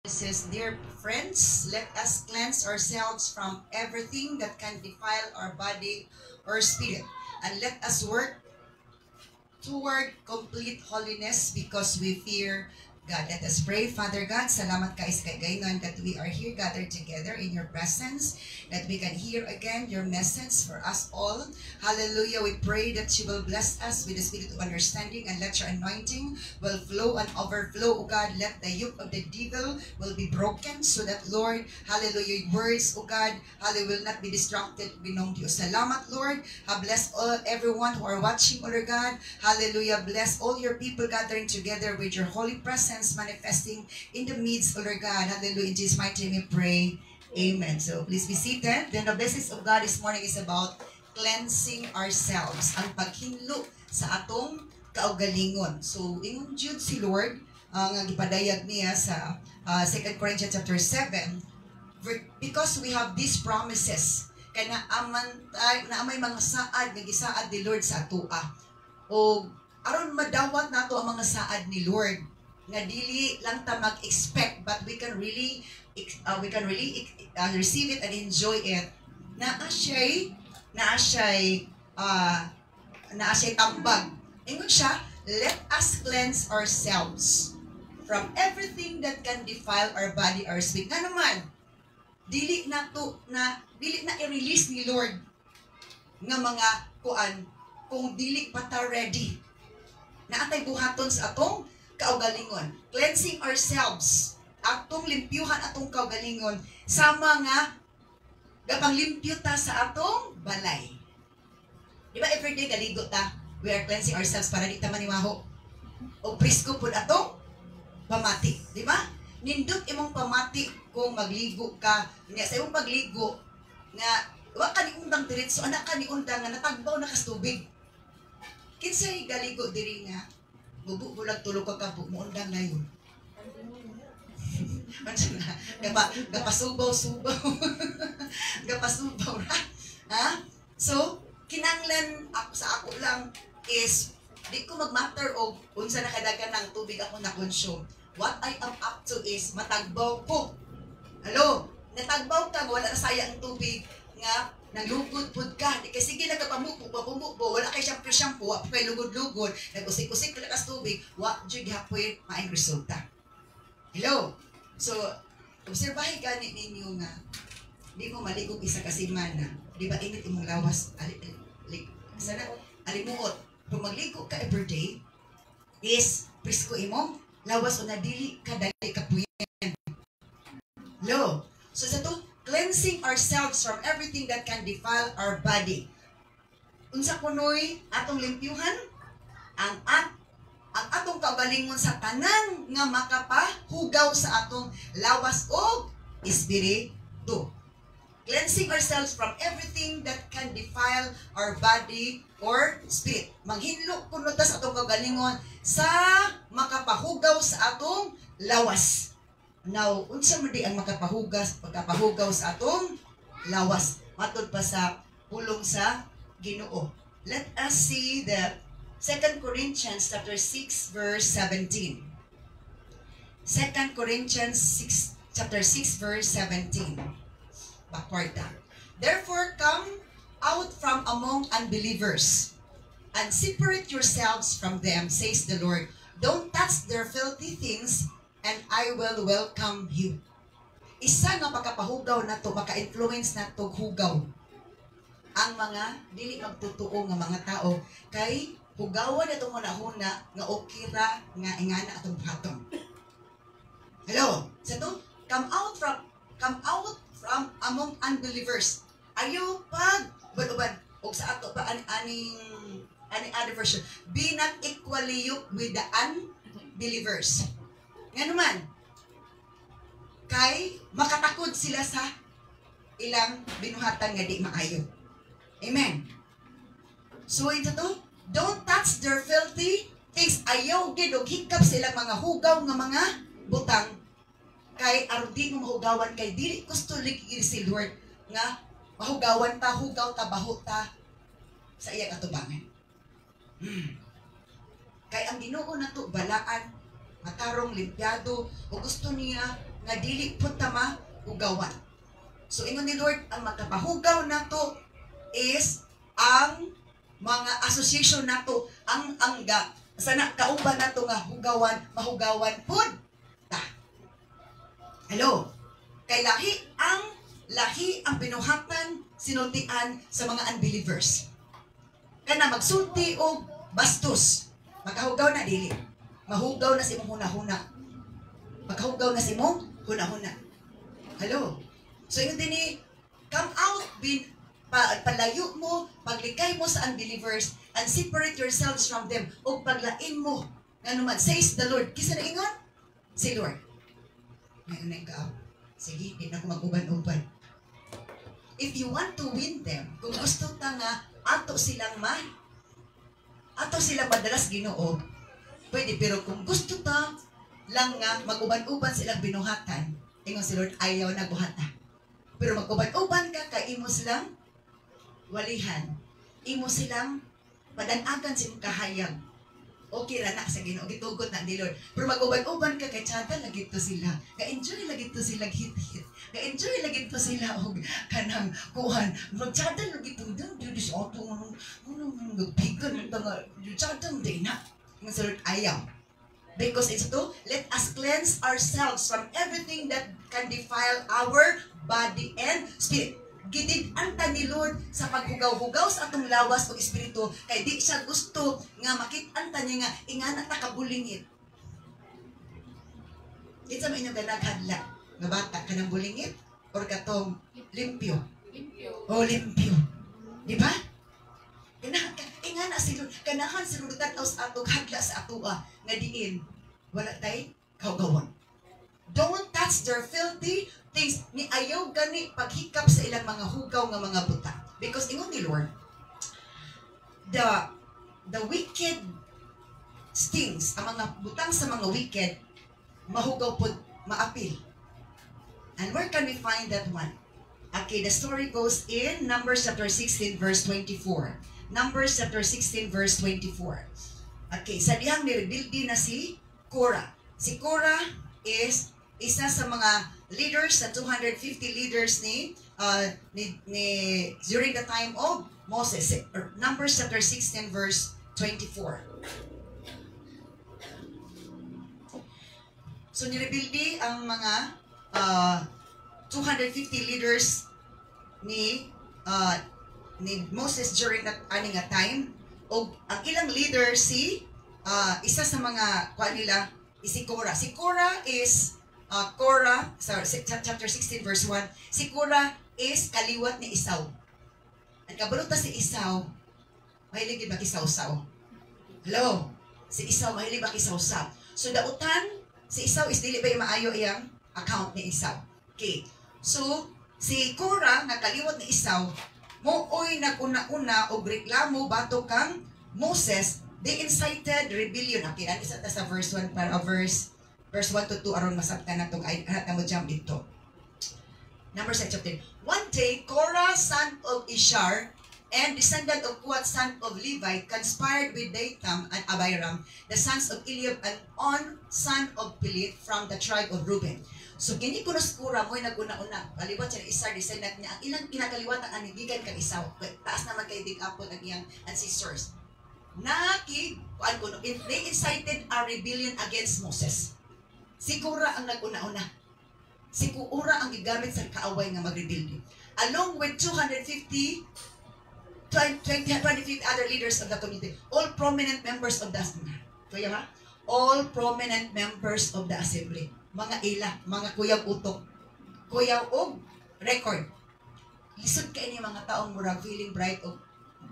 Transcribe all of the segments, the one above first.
Says, dear friends, let us cleanse ourselves from everything that can defile our body or spirit, and let us work toward complete holiness because we fear God. Let us pray. Father God, salamat ka kay gaynon that we are here gathered together in your presence, that we can hear again your message for us all. Hallelujah. We pray that you will bless us with the spirit of understanding, and let your anointing will flow and overflow, O God. Let the yoke of the devil will be broken so that, Lord, hallelujah, your words, O God, hallelujah, will not be distracted. Binong Diyos. Salamat, Lord. Bless all everyone who are watching, O Lord God. Hallelujah. Bless all your people gathering together with your holy presence manifesting in the midst, O Lord God. Hallelujah. In Jesus' mighty name we pray. Amen. So please be seated. Then the message of God this morning is about cleansing ourselves. Ang paghinlo sa atong kaugalingon. So, ingon Jude si Lord, ang gipadayag niya sa 2 Corinthians chapter 7, because we have these promises, kaya na may mga saad, nagisaad ni Lord sa atua. O aron madawat nato ang mga saad ni Lord, nga dili lang ta mag-expect, but we can really receive it and enjoy it. Naa siya'y tambag. Ingon siya, let us cleanse ourselves from everything that can defile our body or spirit. Nga naman, dili na i-release ni Lord nga mga kuan kung dili pa ta ready. Naatay buhaton sa atong kaugalingon. Cleansing ourselves, atong limpyuhan atong kaugalingon sa mga gapanglimpyo ta sa atong balay. Di ba everyday galigo ta? We are cleansing ourselves para di ta maniwaho. O presko pud atong pamati. Di ba? Nindot imong pamati kung magligo ka. Nga sa imong pagligo, nga wa ka ni undang diretso, anak ka ni undang nga natagbaw na kas tubig. Kinsay galigo diri nga bubulag tulo ka kapo mo undang na yun. Gapasubaw-subaw. Gapasubaw ra. Ha? So, kinanglan ako sa ako lang is di ko mag-matter og unsa na kadagan ng tubig ako na consume. What I am up to is matagbaw ko. Hello, natagbaw ka, wala na sayang tubig nga naglugod pud ka. Di kay sige nagapamukbo, wala kay shampoo, wa kay lugod-lugod, nagusik-usik ka kas tubig, wa jud gihapon maayong resulta. Hello. So, obserbahin gani ninyo nga di mo maligog isa ka semana. Di ba init imong lawas? Alimuot. Kung magligo ka everyday, is presko imong lawas o nadili ka dali kapuyan. Hello. So sa to, cleansing ourselves from everything that can defile our body. Unsa kunoy atong limpyuhan? Ang atong kaugalingon sa tanan nga makapahugaw sa atong lawas o espiritu. Cleansing ourselves from everything that can defile our body or spirit. Manghinlo kuno ta sa atong kaugalingon sa makapahugaw sa atong lawas. Now, unsa man di ang pagkapahugaw sa atong lawas? Matod pa sa pulong sa Ginoo. Let us see the 2 Corinthians chapter 6 verse 17. 2 Corinthians 6 chapter 6 verse 17. Backward down. Therefore come out from among unbelievers and separate yourselves from them, says the Lord. Don't touch their filthy things, and I will welcome you. Isa nga pagkapahugaw na to, maka-influence na to hugaw ang mga dili magtutuo nga mga tao kay hugawan itong hunahuna nga okay ra nga ingana atong buhaton. Hello, sa to, come out from among unbelievers. Ayo pag ubad og sa ato pa ani other version, be not equally yoked with the unbelievers. Nga naman, kay makatakod sila sa ilang binuhatan nga di maayo. Amen. So ito to, don't touch their filthy things. Ayaw gid og hikap silang mga hugaw nga mga butang. Kay aron di mo mahugawan kay dili gusto ligid si Lord nga mahugawan ta, hugaw ta, baho ta sa iyang atubangan. Kay ang Ginoo nato balaan, matarong limpyado, o gusto niya nga dili pud ta mahugawan. So ingon ni Lord, ang makapahugaw nato is ang mga association nato, ang sana kauban nato nga hugawan, mahugawan pud ta. Hello. Kay lahi ang binuhatan sinultian sa mga unbelievers. Kana magsulti og bastos, makahugaw na dili. Mahugaw na si imong hunahuna. Makahugaw na si imong hunahuna. Hello. So yun din come out, palayo mo, paglikay mo sa unbelievers, and separate yourselves from them, o paglain mo. Ano man, says the Lord. Kisa na ingon? Si Lord. Ngayon ka, sige, hindi na ako mag-uban-uban. If you want to win them, kung gusto ta nga, ato silang madalas Ginoo, pwede, pero kung gusto ta lang nga mag-uban-uban silang binuhatan, ingon si Lord, ayaw na buhata. Pero mag-uban-uban ka, kay imo silang walihan. Imo silang padanagan sa kahayag. Okay ra na sa Ginoo, gitugot na ni Lord. Pero mag-uban-uban ka, kay tsada lagi to sila. Ka-enjoy lagi to sila hit-hit. Ka-enjoy lagi to sila og kanang kuhan. Mag-tsada lagi to dun, dudis auto magpigan nga tsada din na. Ng Lord ayaw. Because it's to let us cleanse ourselves from everything that can defile our body and spirit. Gidid-anta ni Lord sa paghugaw-hugaw sa atong lawas o espiritu, kay di siya gusto nga makit-anta niya nga ingana ta kabulingit. Itsa may inyong ganaghadla nga bata ka ng bulingit or katong limpyo. O limpyo. Di ba? Ingana si Lord, ganahan si Lord tataw sa atong hadla sa atua nga diin wala tay kaugawan. Don't touch their filthy things. Ni ayaw gani paghikap sa ilang mga hugaw nga mga buta. Because ingon ni Lord, the wicked stings, ang mga butang sa mga wicked, mahugaw po, maapil. And where can we find that one? Okay, the story goes in Numbers chapter 16 verse 24. Numbers chapter 16 verse 24. Okay, sa dihang nirebuildi na si Korah. Si Korah is isa sa mga leaders, sa 250 leaders ni during the time of Moses. Numbers chapter 16 verse 24. So nirebuildi ang mga 250 leaders ni Moses during that nga time. O ang ilang leader isa sa mga nila si Korah. Si Korah is Korah, chapter 16 verse 1. Si Korah is kaliwat ni Isaw. Ang kabaluta si Isaw, mahilig ba kisaw-saw? Hello? Si Isaw, mahilig ba kisaw-saw? So dautan, si Isaw is dili ba maayo iyang account ni Isaw. Okay. So, si Korah, nga kaliwat ni Isaw, mooy naguna-una o reklamo bato kang Moses, they incited rebellion. Okay, ano isa ta sa verse 1 para verse 1 to 2 aron masabtan natong ahat na mo jump dito. Numbers chapter 10. One day, Korah, son of Ishar, and descendant of Puat, son of Levi, conspired with Dathan and Abiram, the sons of Eliab, and On, son of Pelet, from the tribe of Reuben. So, kini kunos Korah mo'y naguna-una. Kaliwat siya ni Ishar, descendant niya. Ang ilang kinakaliwatan ang nibigan kang Isaw. Taas naman kay dig-apon ang iyang ancestors. They incited a rebellion against Moses. Si Korah ang naguna-una. Si Korah ang gigamit sa kaaway nga mag-rebelde. Along with 25 other leaders of the community, all prominent members of the assembly. Kaya ha? All prominent members of the assembly. Mga ila, mga kuyaw utok, kuyaw og record. Lisod ka ini mga taong murag feeling bright og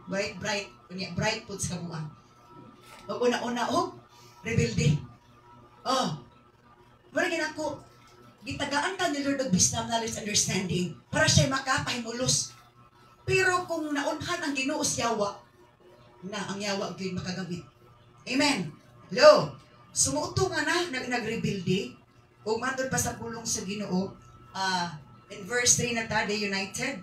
bright po sa kabuang. O una-una og rebelde. Oh, mura ginako, gitagaan ka ni Lord of wisdom, knowledge, understanding para siya makapahimulos. Pero kung naunhan ang Ginoo sa yawa, na ang yawa gyud makagamit. Amen. Hello. Sumuto nga na nagrebelde o matod pa sa pulong sa Ginoo. In verse 3 na ta, they united.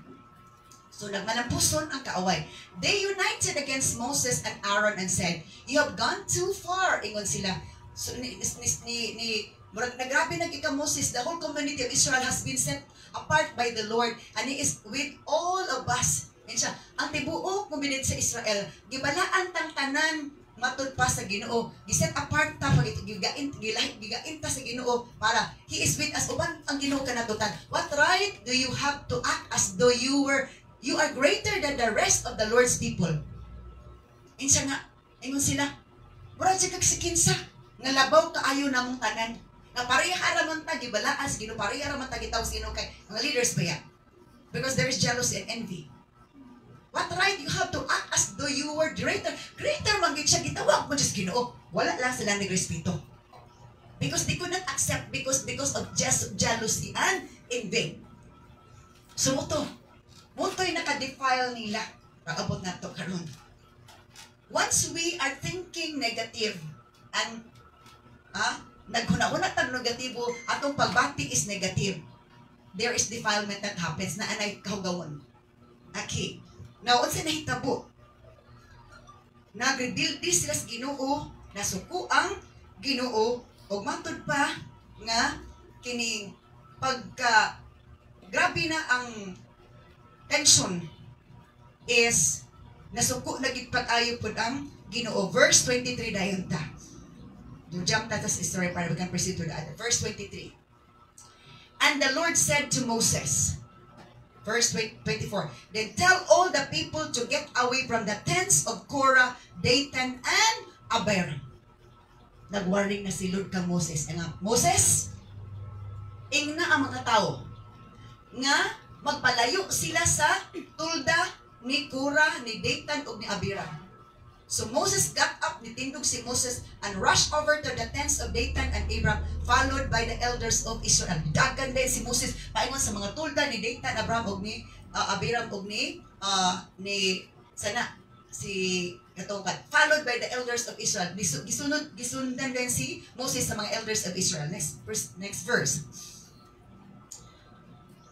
So nagmanampuson ang kaaway. They united against Moses and Aaron and said, "You have gone too far." Ingon sila. So ni Murag nagrabe nag-ika Moses, the whole community of Israel has been set apart by the Lord, and He is with all of us. And siya, ang tibuok komunidad sa Israel, gibalaan tang tanan matud pa sa Ginoo, giset apart ta pag gigain ta sa Ginoo para He is with us. Uban ang Ginoo kanatutan. What right do you have to act as though you are greater than the rest of the Lord's people? Insa nga, ingon sila, murag siya kagsikinsa, nga labaw kaayo namong tanan. Na pareha raman ta gibalaas, Ginoo pareha raman ta gitaw sino kay mga leaders ba yan? Because there is jealousy and envy. What right you have to act as though you were greater? Greater man gid siya gitawag mo just Ginoo. Wala lang sila nagrespeto. Because they could not accept because of just jealousy and envy. So mutoy naka-defile nila paabot nato karon. Once we are thinking negative and naghuna-huna tag negatibo, atong pagbati is negative, there is defilement that happens na anay kahugawon. Okay. Now, unsa nahitabo? Nag-rebuild sila sa Ginoo, nasuko ang Ginoo, ug matud pa nga kining pagka grabe na ang tension is nasuko na gid pag-ayo pud ang Ginoo. Verse 23 dayon ta. Do jump ta sa story para we can proceed to the other. Verse 23. And the Lord said to Moses, verse 24, then tell all the people to get away from the tents of Korah, Dathan, and Abiram. Nag-warning na si Lord ka Moses. Moses, ingna ang mga tao nga magpalayo sila sa tulda ni Korah, ni Dathan, ug ni Abiram. So Moses got up, nitindog si Moses, and rushed over to the tents of Dathan and Abiram, followed by the elders of Israel. Dagan din si Moses, paingon sa mga tulda ni Dathan, Abiram, ug ni Abiram, ug ni katungkad. Followed by the elders of Israel. Gisundan din si Moses sa mga elders of Israel. Next verse.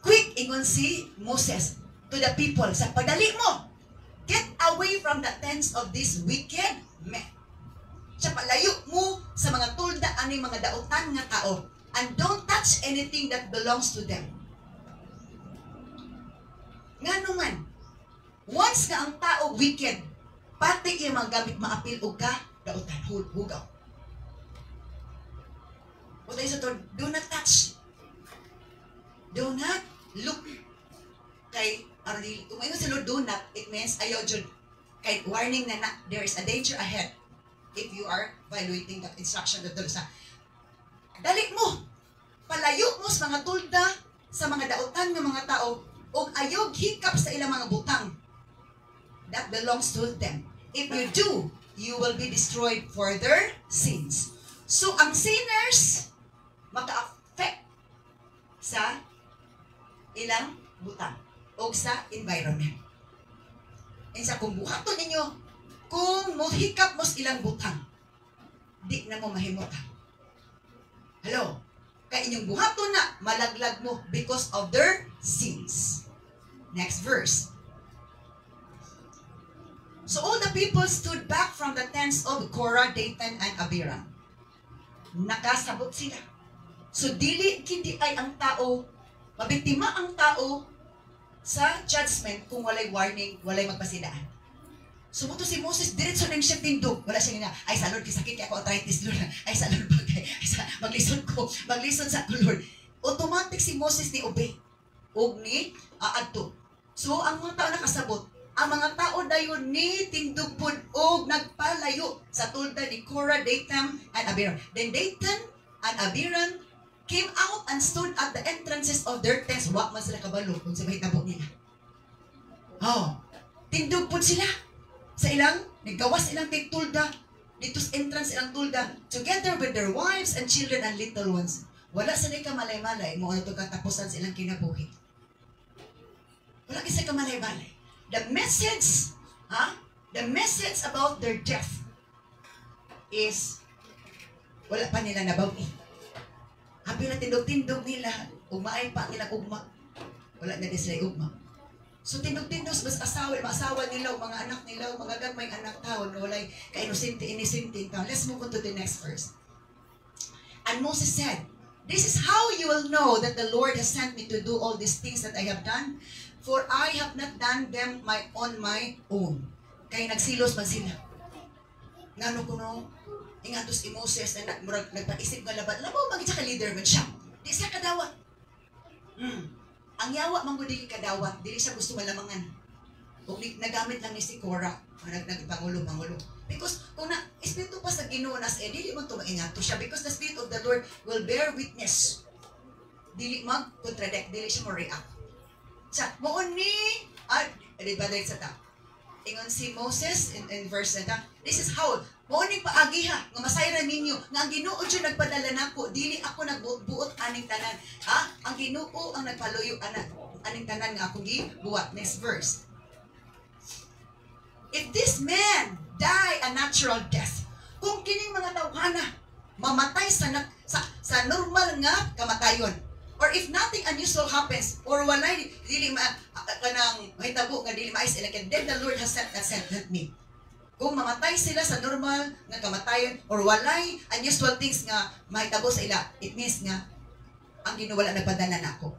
Quick, ingon si Moses to the people, sa padali mo, get away from the tents of these wicked men. Siya palayo mo sa mga tulda ani mga dautan nga tao, and don't touch anything that belongs to them. Nga naman, once nga ang tao wicked, pati yung mga gamit maapil o ka, dautan, hugaw. What is it? Do not touch. Do not look. Kay kung may sa Lord, do not, it means ayaw jud. Kay warning na there is a danger ahead if you are violating the instruction of the Lord. Dali mo, palayo mo sa mga tulda, sa mga dautan ng mga tao, o ayog hikap sa ilang mga butang. That belongs to them. If you do, you will be destroyed for their sins. So, ang sinners, maka-affect sa ilang butang o sa environment. And sa kung buhaton ninyo, kung mohikap mo sa ilang butang, di na mo mahimutan. Hello? Kaya inyong buhaton na, malaglag mo because of their sins. Next verse. So all the people stood back from the tents of Korah, Dathan, and Abiram. Nakasabot sila. So dili kindi ay ang tao, mabiktima ang tao sa judgment kung walay warning, walay magpasidaan. Sumuto si Moses, diretso na siya tindog. Wala siya nga, ay sa Lord, kisakit kaya ako arthritis, Lord. Ay sa Lord, maglisod sa Lord. Automatic si Moses ni obey. Og ni aadto. So, ang mga tao nakasabot, ang mga tao dayon ni tindog pod og nagpalayo sa tulda ni Korah, Dathan, and Abiram. Then Dathan and Abiram came out and stood at the entrances of their tents. Wa man sila kabalo kung sa mahitabo nila. Tindog po sila sa ilang, naggawas ilang tulda, dito sa entrance ilang tulda, together with their wives and children and little ones. Wala sa ka malay-malay, mo ano ito katapusan sa ilang kinabuhi. Wala kasi ka malay-malay. The message about their death is, wala pa nila nabawi. Habi na tindog-tindog nila, umaay pa nila ugma. Wala na din sila ugma. So tindog-tindog, mas asawa nila, mga anak nila, mga gagmay anak taon, walay ka-inosente. Let's move on to the next verse. And Moses said, "This is how you will know that the Lord has sent me to do all these things that I have done, for I have not done them on my own." Kaya nagsilos man sila. Ngano kuno, ingatos si Moses na nagpaisip nga laban, labo magit ka leader man siya. Di siya kadawat. Ang yawa man gud dili kadawat, dili siya gusto malamangan. Kung nagamit lang ni si Korah, nagpangulo. Because kung na espiritu pa sa Ginoo nas dili man to maingato siya, because the Spirit of the Lord will bear witness. Dili mag-contradict, dili siya mo react. Sa mo ni di ba sa ta. Ingon si Moses in verse na ta, this is how mo ni paagiha nga masayran ninyo nga ang Ginoo jud nagpadala nako, dili ako nagbuot aning tanan. Ang Ginoo ang nagpaluyo aning tanan nga akong gibuhat. Next verse. If this man die a natural death, kung kining mga tawhana mamatay sa normal nga kamatayon, or if nothing unusual happens, or walay dili kanang mahitabo nga dili maayos sila, then the Lord has sent me. Kung mamatay sila sa normal nga kamatayon, or walay unusual things nga mahitabo sa ila, it means nga ang Ginoo wala nagpadala nako.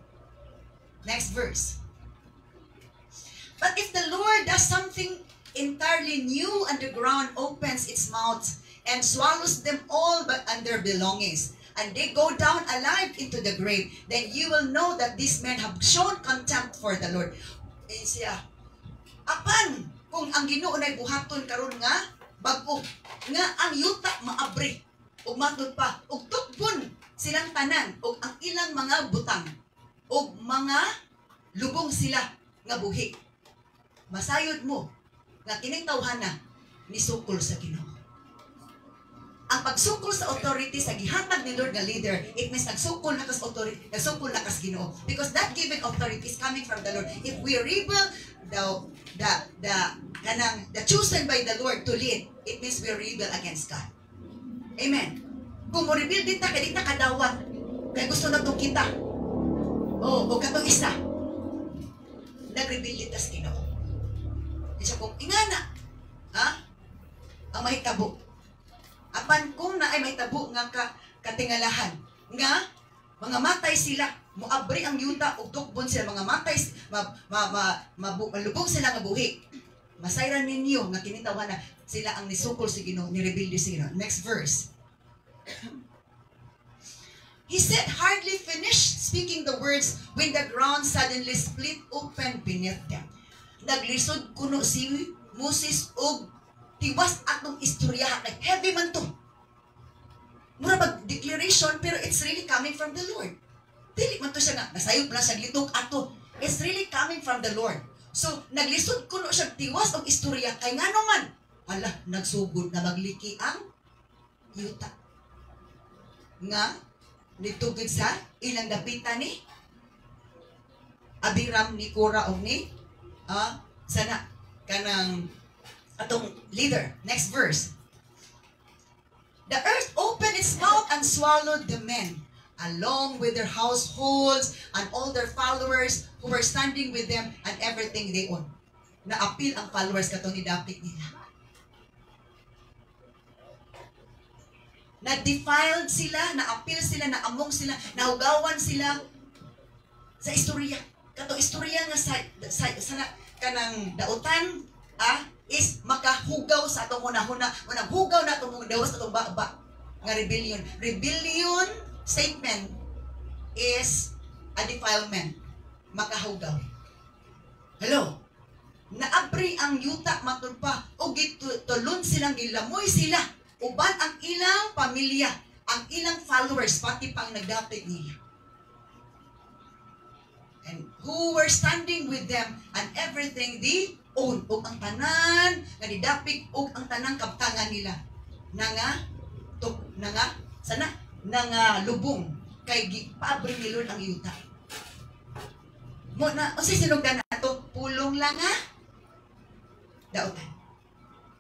Next verse. But if the Lord does something entirely new, and the ground opens its mouth and swallows them all but and their belongings, and they go down alive into the grave, then you will know that these men have shown contempt for the Lord. Siya, apan kung ang Ginoo nay buhaton karon nga bag-o nga ang yuta maabri ug matud pa ug tukbon silang tanan ug ang ilang mga butang ug mga lubong sila nga buhi, masayod mo nga kining tawhana ni sukol sa Ginoo. Ang pagsukol sa authority sa gihatag ni Lord nga leader, it means nagsukol na kas authority, nagsukol na kas Ginoo, because that given authority is coming from the Lord. If we rebel the chosen by the Lord to lead, it means we rebel against God. Amen. Kung mo rebel dita kay dita kadawat, kay gusto na tong kita. O katong isa. Nagrebel dita sa Ginoo. Isa kung ingana, ang mahitabo. Apan kung na ay mahitabo nga katingalahan, nga mga matay sila, muabri ang yuta ug tukbon sila, mga matay, malubog sila nga buhi. Masayran ninyo nga kinitawan na sila ang nisukol si Ginoo, nirebelde sila. Next verse. He said, hardly finished speaking the words when the ground suddenly split open beneath them. Naglisod kuno si Moses og tiwas atong istoryahan, like heavy man to. Mura mag declaration pero it's really coming from the Lord. Dili man to siya nga nasayop lang sa litok ato. It's really coming from the Lord. So naglisod kuno siya tiwas og istorya kay ngano man. Ala, nagsugod na magliki ang yuta. Nga nitugid sa ilang dapitan ni Abiram ni Korah og ni sana kanang atong leader. Next verse. The earth opened its mouth and swallowed the men, along with their households and all their followers who were standing with them and everything they owned. Naapil ang followers katong idapit nila. Na-defiled sila, naapil sila, naamong sila, nahugawan sila sa istorya. Katong istorya nga sa kanang dautan is makahugaw sa atong hunahuna, unang hugaw na atong dawas atong baba nga rebellion. Rebellion statement is a defilement, makahugaw. Hello, naabri ang yuta matud pa og gitulon silang gilamoy sila uban ang ilang pamilya, ang ilang followers pati pang nagdapit nila. And who were standing with them and everything they owned, ug ang tanan nga didapig ug ang tanang kabtangan nila lubong kay gipaabri ni Lord ang yuta. Mo na unsay sinugdan nato pulong lang dautan.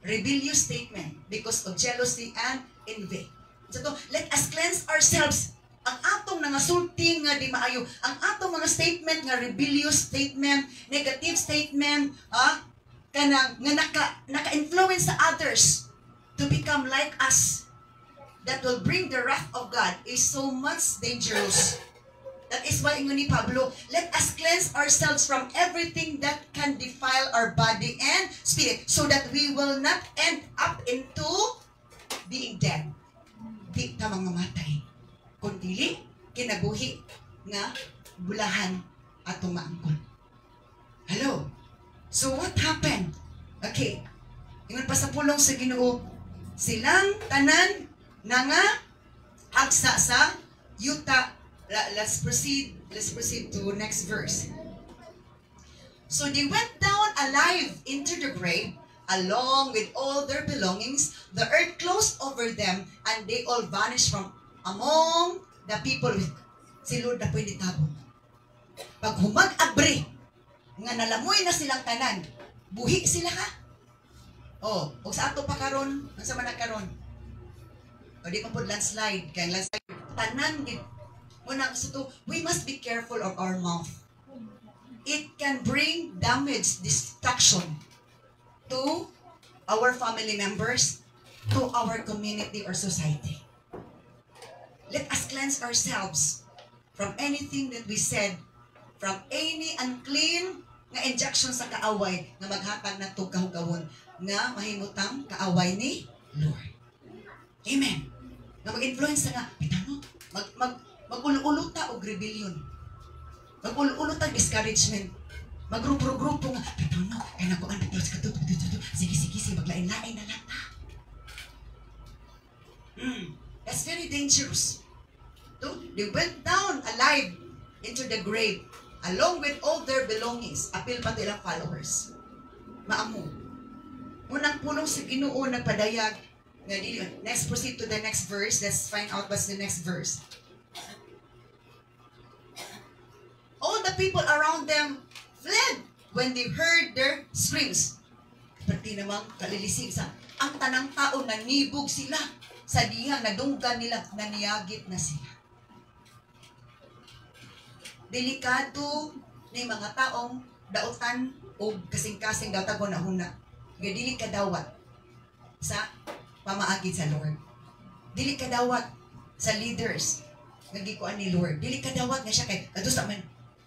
Rebellious statement because of jealousy and envy. So let us cleanse ourselves. Ang atong nga sulting nga di maayo, ang atong mga statement nga rebellious statement, negative statement, kanang nga naka-influence sa others to become like us. that will bring the wrath of God is so much dangerous. That is why ingon ni Pablo, let us cleanse ourselves from everything that can defile our body and spirit so that we will not end up into being dead. Di ta mamatay. Kundi kinabuhi nga bulahan atong maangkon. Hello? So what happened? Okay. Ingon pa sa pulong sa Ginoo, silang tanan na nga agsa sa yuta. Let's proceed to next verse. So they went down alive into the grave, along with all their belongings. The earth closed over them, and they all vanished from among the people. Si Lord na pwede tabong. Pag humag-abre, nga nalamoy na silang tanan, buhi sila ka. O sa ato pa karon, ang sa man karon. O di pa po landslide, kaya landslide, tanan, unang sa to, we must be careful of our mouth. It can bring damage, destruction to our family members, to our community or society. Let us cleanse ourselves from anything that we said, from any unclean nga injection sa kaaway na maghatag na to kahugawon nga mahimutang kaaway ni Lord. Amen. Nga mag-influence nga, bitano, mag-ulo-ulo ta og rebellion. Mag-ulo-ulo ta discouragement. Magrupo-grupo nga, bitano, kaya nakuan na sa katuto. Sige, maglain-lain na lang ta. That's very dangerous. They went down alive into the grave along with all their belongings. Apil pa ilang followers. Maamo. Unang pulong sa Ginoo nagpadayag. Next, proceed to the next verse. Let's find out what's the next verse. All the people around them fled when they heard their screams. Pati namang kalilisig sa ang tanang tao nanibog sila sa dihang nadunggan nila, naniyagit na sila. Delikado ni mga taong dautan o kasing-kasing daw tago na huna. Dili kadawat sa pamaagid sa Lord. Dili kadawat sa leaders nga gikuan ni Lord. Dili kadawat nga siya kay kadusa man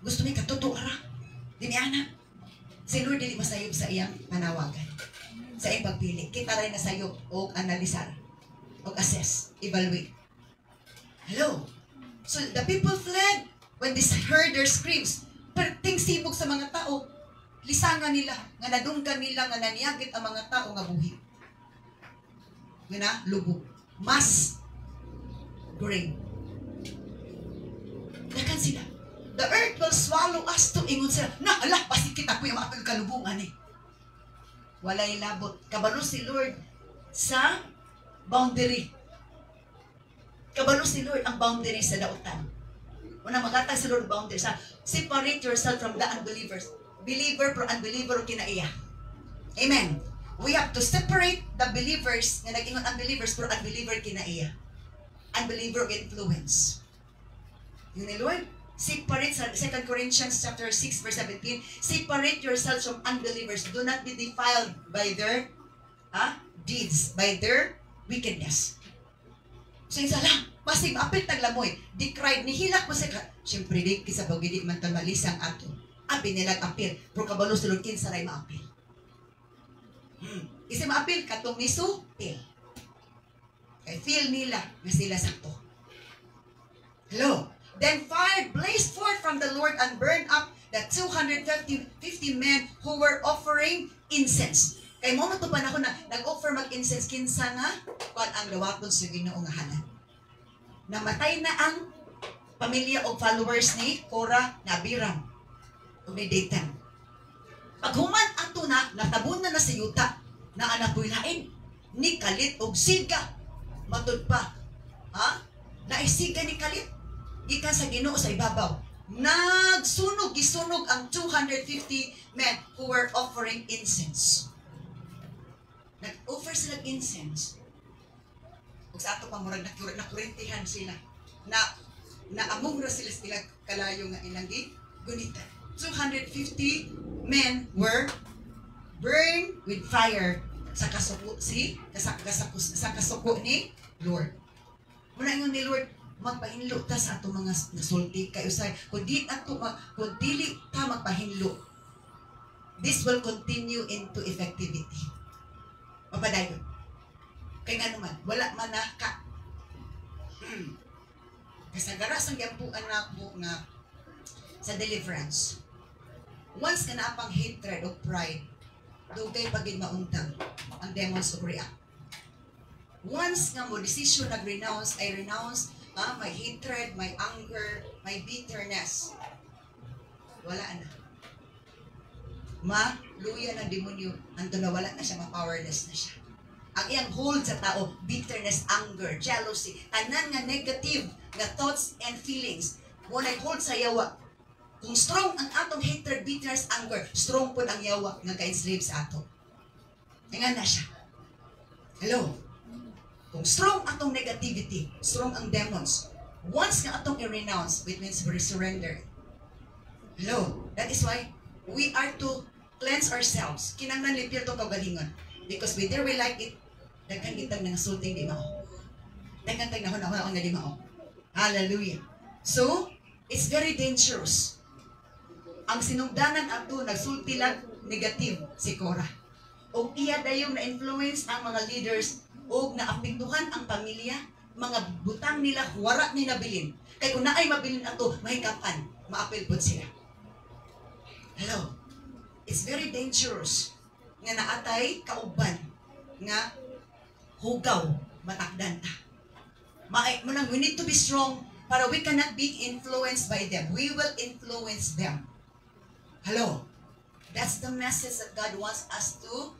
gusto mi katuto ara. Dini ana. Si Lord dili masayop sa iyang panawagan. Sa iyang pagpili. Kita rin na sayop o analisar o assess, evaluate. Hello. So the people fled when they heard their screams. Perting sibog sa mga tao. Lisangan nila, nga nadunggan nila, nga naniyagit ang mga tao nga buhi. Nga na, lubog. Mass grave. Nakan sila. The earth will swallow us to ingon sila. Na, ala, basi kita po yung mga kalubungan eh. Walay labot. Kabalo si Lord sa boundary. Kabalo si Lord ang boundary sa dautan. Una magatag si Lord boundary sa separate yourself from the unbelievers. Believer pro unbeliever kinaiya. Amen. We have to separate the believers nga nag-ingon unbelievers pro unbeliever kinaiya. Unbeliever influence. Yun ni Lord, separate sa 2 Corinthians chapter 6 verse 17, separate yourselves from unbelievers. Do not be defiled by their deeds, by their wickedness. So isa lang, masig maapil taglamoy, di cried ni hilak mo sa siyempre di kisa bagidi man malisang ato. Abi nilag apil, pero kabalo sulod kinsa ray maapil. Isa maapil katong nisu pil. Kay feel nila nga sila sakto. Hello. Then fire blazed forth from the Lord and burned up the 250 men who were offering incense. Kay mo to panahon na nag-offer mag-incense kinsa nga kuan ang dawaton sa Ginoo nga hanan. Namatay na ang pamilya o followers ni Korah na Abiram o ni Dathan. Paghuman ato na natabunan na sa yuta na anak lain ni Kalit og siga matud pa. Naisiga ni Kalit gikan sa Ginoo sa ibabaw. Gisunog ang 250 men who were offering incense. Nag-offer sila incense. Ug sa ato pamurag nakurintihan sila. Naamong ra sila kalayo nga ilang gunitan. 250 men were burned with fire sa kasuko ni Lord. Muna ingon ni Lord, magpahinlo ta sa ato mga nasulti kay usay kung dili ta magpahinlo, this will continue into effectivity. Mapadayon. Kay nga naman, wala man na ka. Kasagara sang gyampuan nako nga sa deliverance. Once ka na pang hatred o pride, dugay pagid mauntang ang demons of react. Once nga mo decision nag-renounce, I renounce my hatred, my anger, my bitterness. Wala na. Luya ng demonyo, anto na wala na siya, ma-powerless na siya. Ang iyang hold sa tao, bitterness, anger, jealousy, tanan nga negative nga thoughts and feelings, mo nag-hold sa yawa. Kung strong ang atong hatred, bitterness, anger, strong po ang yawa nga ka-enslave sa ato. Nga na siya. Hello? Kung strong atong negativity, strong ang demons. Once nga atong i-renounce, it means we surrender. Hello? That is why we are to cleanse ourselves. Kinanglan lipil itong kagalingon. Because whether we like it, daghan kitang nangasulting di mao. Daghan tag nahon-nahon nga di mao. Hallelujah. So, it's very dangerous. Ang sinugdanan ato nagsulti lang negative si Korah. O iya dayong na-influence ang mga leaders o naapektuhan ang pamilya, mga butang nila wara ni nabilin. Kay kung naay mabilin ato, mahikapan, maapil po sila. Hello. It's very dangerous nga naatay kauban nga hugaw matakdan ta. We need to be strong para we cannot be influenced by them. We will influence them. Hello. That's the message that God wants us to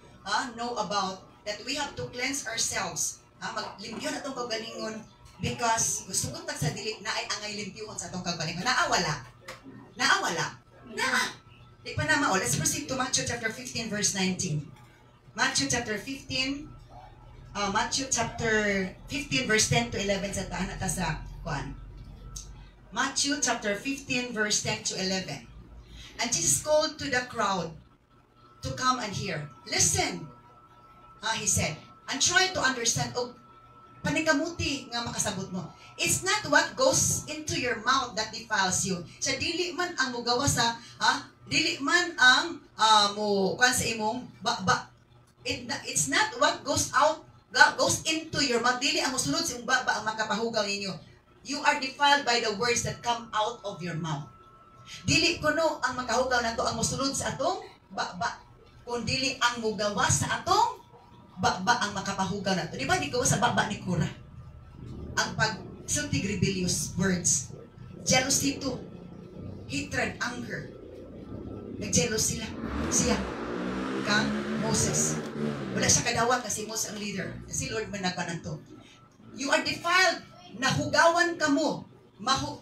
know about, that we have to cleanse ourselves. Maglimpyo na itong kagalingon because gusto ko sa dili na ay angay limpyuhon sa itong kagalingon. Naawala. Di pa na mao. Let's proceed to Matthew chapter 15 verse 19. Matthew chapter 15 verse 10 to 11 sa taan at sa kuan. Matthew chapter 15 verse 10 to 11. And Jesus called to the crowd to come and hear. Listen, he said, and try to understand. O panikamuti nga makasabot mo. It's not what goes into your mouth that defiles you. Sa dili man ang mugawa sa dili man ang mo kan sa imong it's not what goes into your mouth. Dili ang musulod sa imong baba ang makapahugaw ninyo. You are defiled by the words that come out of your mouth. Dili kuno ang makahugaw nato ang musulod sa atong baba, kun dili ang mugawa sa atong baba ang makapahugaw nato. Di ba di gawa sa baba ni Korah? Ang pagsultig rebellious words, jealousy too, hatred, anger. Nag-jealous siya kang Moses. Wala siya kadawat kasi Moses ang leader. Kasi Lord man nagpananto. You are defiled. Nahugawan ka mo.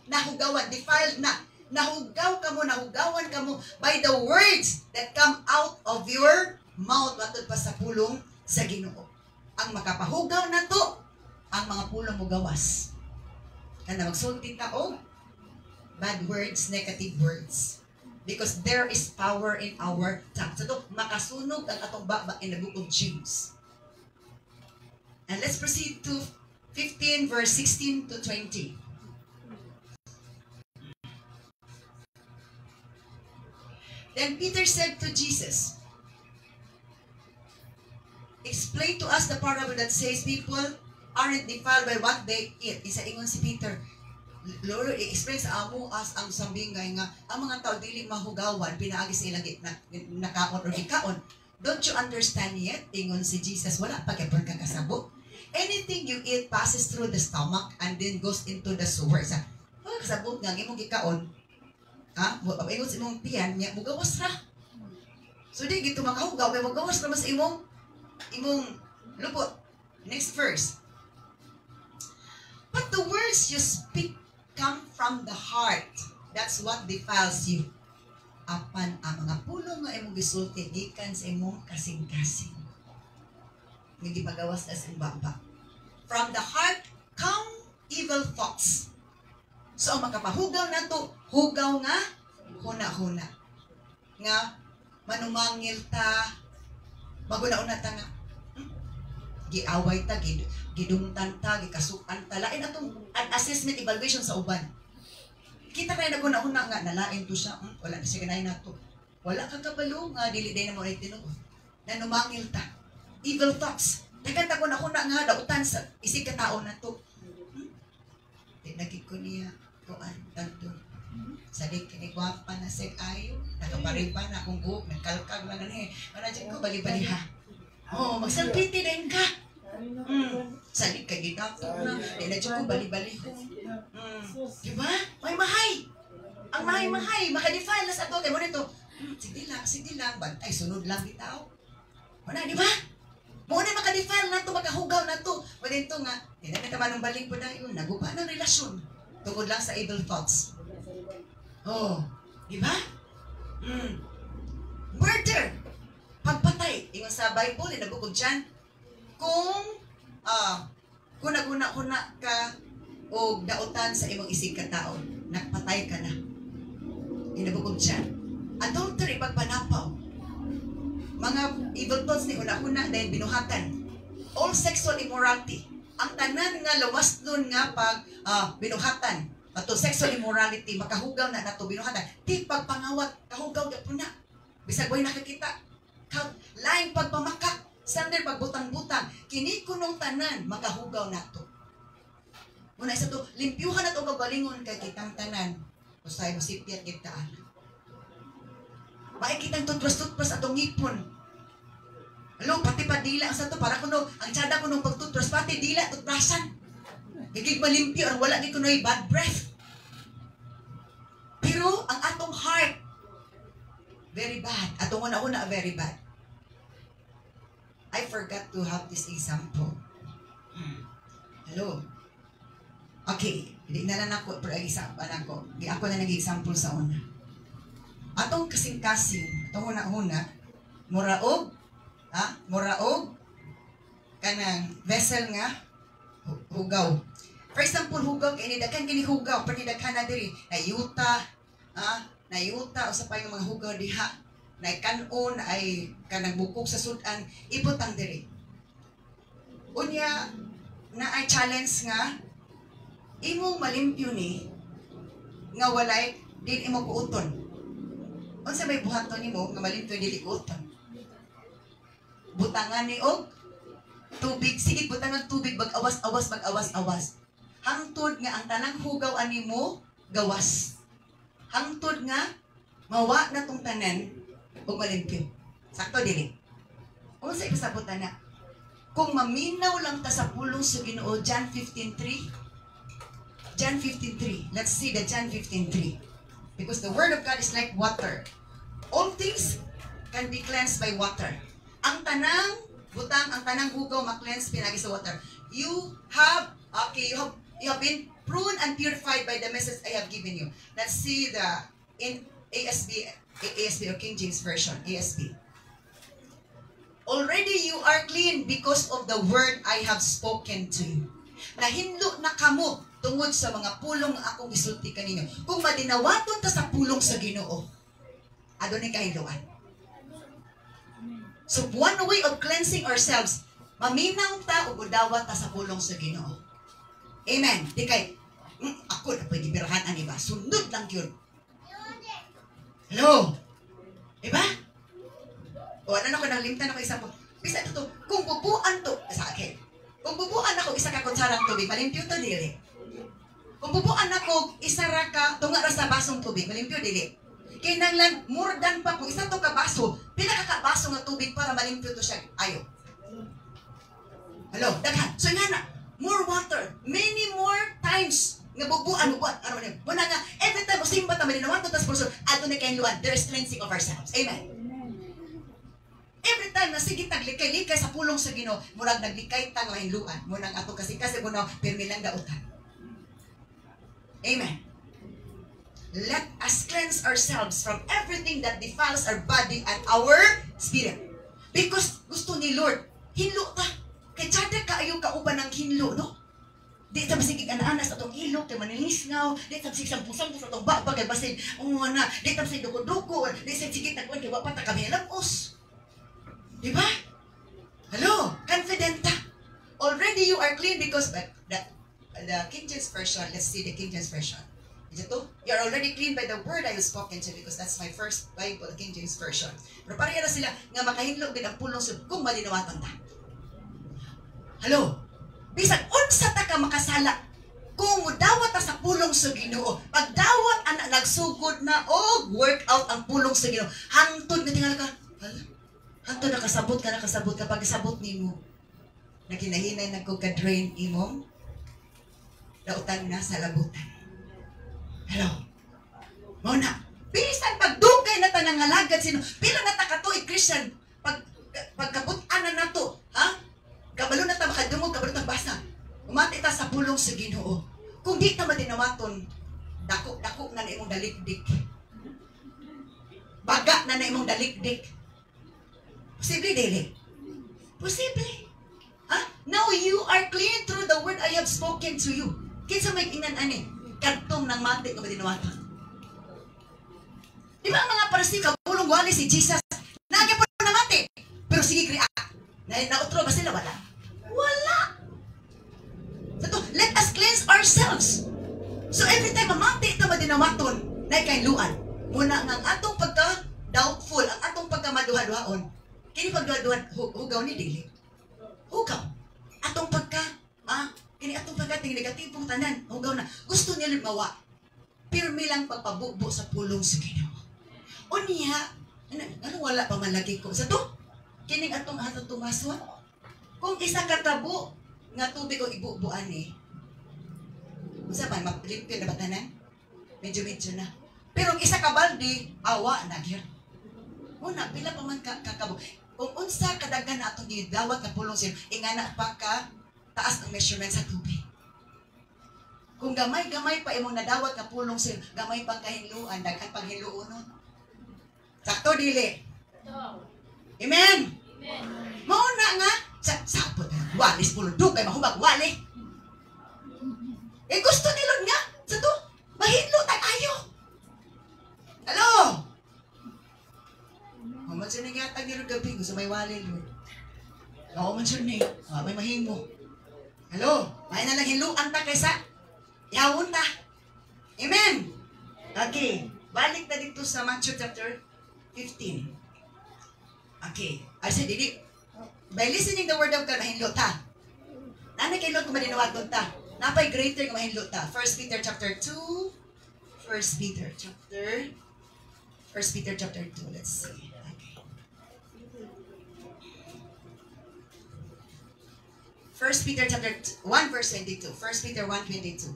Nahugawan. Defiled na. Nahugawan ka mo by the words that come out of your mouth. Matod pa sa pulong sa Ginoo. Ang makapahugaw na to, ang mga pulong mo gawas. Kana magsulti ka o bad words, negative words. Because there is power in our tongue. So ito, makasunog ang atong baba in the book of James. And let's proceed to 15 verse 16 to 20. Then Peter said to Jesus, explain to us the parable that says people aren't defiled by what they eat. Isa ingon si Peter, Lord, i-explain sa amo as ang sambingay nga ang mga tao dili mahugawan pinaagi sa ilang nakaon or gikaon. Don't you understand yet? Ingon si Jesus, wala pa kay pagkakasabot. Anything you eat passes through the stomach and then goes into the sewer. Sa kasabot nga imong gikaon, ingon sa imong tiyan nya mugawas ra. So di gito makahugaw kay mugawas ra mas imong lupot. Next verse. But the words you speak come from the heart. That's what defiles you. Apan ang mga pulong nga imong gisulti gikan sa imong kasing-kasing. Hindi pagawas as in baba. From the heart come evil thoughts. So ang makapahugaw na to, hugaw nga huna-huna. Nga manumangil ta, maguna-una ta nga. giaway ta, gidungtan ta, gikasukan ta, lain atong assessment evaluation sa uban. Kita kaya naguna-una nga, nalain to siya, wala na siya ganahin na to. Wala kang kabalo nga, dili day na mo rin tinuod. Na numangil ta. Evil thoughts. Nagkanta ko na nga, dautan sa isig katao na to. Nagkik ko niya, kuan, tanto. Sadik, kinigwapa na sig ayo. Nakaparin pa na akong buhok, nagkalkag na ganun eh. Manadyan ko, bali-bali ha. Oo, magsalpiti din ka. Sadik, kaginato na. Nanadyan ko, bali-bali ho. Diba? May mahay. Ang mahay-mahay, makadefile na sa to. Kaya mo nito, sige lang, bantay, sunod lang bitaw. Wala, di ba? Muna makadefile na to, makahugaw na to. Wala ito nga, tinamit naman ng baling po na yun, nagupa ng relasyon. Tungkol lang sa evil thoughts. Oh, di ba? Murder. Pagpatay. Yung sa Bible, nabukod dyan. Kung naguna-una ka o dautan sa imong isig katao, nagpatay ka na. Inabukod dyan. Adultery, pagpanapaw. Mga evil thoughts ni una-una dahil binuhatan. All sexual immorality. Ang tanan nga lawas nun nga pag binuhatan. Ato sexual immorality, makahugaw na nato binuhatan. Di pagpangawat, kahugaw na po na. Bisag boy nakakita. Laing pagpamakak, sander pagbutang-butang. Kini kunong tanan, makahugaw na to. Una isa to, limpyuhan na to kagalingon kay kitang tanan. Usay masipyat kitaan. Baik kitang tutras-tutras atong ngipon. Alo, pati pa dila sa to para kuno ang tsada ko nung pagtutras pati dila tutprasan. Higig malimpyo ang wala ni kunoy bad breath. Pero ang atong heart very bad. Atong una-una very bad. I forgot to have this example. Hello. Okay, hindi na lang ako pero example ako. Di ako na nag-example sa una. Atong kasing-kasing, atong una-una, muraog kanang vessel nga hugaw. For example, hugaw kay nidakan kini hugaw, pero nidakan na diri nayuta o sa pa yung mga hugaw diha, na kanon ay kanang bukog sa sudan, ibutang diri. Unya na ay challenge nga imong malimpyo ni nga walay din imo kuuton. Unsa may buhaton nimo nga malimpyo dili kuuton? Butangan ni og tubig, sige butangan tubig mag-awas. Hangtod nga ang tanang hugaw animo gawas. Hangtod nga mawa na tong tanan og malimpyo. Sakto dili. Unsa ipasabutan na? Kung maminaw lang ta sa pulong sa Ginoo, John 15:3. John 15:3. Let's see the John 15:3. Because the word of God is like water. All things can be cleansed by water. Ang tanang butang, ang tanang hugaw ma-cleanse pinagi sa water. You have been pruned and purified by the message I have given you. Let's see the in ASB or King James Version, ASB. Already you are clean because of the word I have spoken to you. Nahinlo na kamo tungod sa mga pulong nga akong isulti kaninyo. Kung madinawaton ta sa pulong sa Ginoo, adunay kahiluan. So one way of cleansing ourselves, maminaw ta o budawat ta sa pulong sa Ginoo. Amen. Di kay, ako na pwede birahan ani ba? Sundot lang yun. Hello? Diba? O ano ko nalimtan ako isang bisa ito, kung bubuan to sa akin. Kung bubuan ako isa ka kutsarang tubig, malimpyo to dili. Kung bubuan ako isa ra ka tunga ra sa basong tubig, malimpyo dili. Kinanglan more than pa kung isa to ka baso, pila ka baso nga tubig para malimpyo to siya. Ayo. Hello, daghan. So nga na, more water, many more times nga bubuan. Ano man yun? Muna nga, every time simba ta malinawan to tas pulso, ato na kayong luwan, there is cleansing of ourselves. Amen. Every time na sige taglikay-likay sa pulong sa Ginoo, murag naglikay tang lahinluan, munang ato kasi kuno pirmi lang dautan. Amen. Let us cleanse ourselves from everything that defiles our body and our spirit. Because gusto ni Lord, hinlo ta. Kay tsada kaayo kauban ng hinlo, no? Di ta masigig ana-ana sa itong ilok, kay manilisngaw, di ta masigig sampung-sampung sa itong baba, kay basin, na, di ta masigig dugo-dugo, di sa sigig nagkuhan, kay wapata kami lambos. Di ba? Hello? Confident ta. already you are clean because the King James Version, let's see the King James Version. Ito, you're already clean by the word I have spoken to because that's my first Bible, King James Version. Pero pareha na sila nga makahidlok din ang pulong sub kung malinawatan ta. Hello? Bisan unsa ta ka makasala kung mudawat ta sa pulong sa Ginoo. Pag dawat ana nagsugod na og work out ang pulong sa Ginoo. Hangtod nga tingal ka. Hangtod nakasabot ka pag isabot nimo. Nakinahinay nagko-drain imong dautan na sa labutan. Hello. Muna, bisan pagdugay na ta nang halagad sino. Pila na ta katuig Christian pagkabutan na nato, ha? Kabalo na ta makadungog, kabalo ta basa. Umati ta sa pulong sa Ginoo. Kung di ta madinawaton, dako na imong dalikdik. Baga na imong dalikdik. Posible dili. Posible. Ha? Now you are clean through the word I have spoken to you. Kinsa may inan ani? Kadtong nang mati nga madinawaton. Di ba ang mga Pariseo kabulong wali si Jesus? Nagay po na mati. Pero sige kriya. Nautro ba sila? Wala. Wala. So, let us cleanse ourselves. So every time mamati ito madinawaton, na ikailuan. Muna nga ang atong pagka-doubtful, ang atong pagka-maduha-duhaon. Kini pagduha-duhan, hugaw ni dili. Hugaw. Atong kini atong pagkating negatibong tanan, hugaw na. Gusto niya limawa. Pirmi lang pagpabubo sa pulong sa Ginoo. O niya, ano wala pa malagi ko sa to? Kining atong tumaswa. Kung isa katabo, nga tubig o ibubuan eh. Sa man, maglimpyo na ba tanan? Medyo na. Pero isa ka baldi, awa na gyud. Una, pila pa man kakabo. Kung unsa kadagan na atong gidawat na pulong sino, ingana pa ka taas ng measurement sa tubig. Kung gamay-gamay pa imong nadawat na pulong sino, gamay pang kahinluan, daghan pang hinluunon. Sakto dili. Amen. Mauna nga, sapot na, walis pulong, dugay mahubag, wali. Gusto nilon nga, sa to, mahidlo tayo. Hello? Man siya nagyatag nilon gabi, gusto may wali, Lord. Oo man siya niya, may mahimo. Hello? May na lang hinluan ta kaysa, yawon ta. Amen? Okay, balik na dito sa Matthew chapter 15. Okay, I said, by listening the word of God, mahinlo ta. Nanay kay Lord kung malinawagon ta. Napay greater kung mahinlo ta. 1 Peter chapter 2. 1 Peter chapter 2. Let's see. Okay. 1 Peter chapter 1 verse 22. 1 Peter 1:22.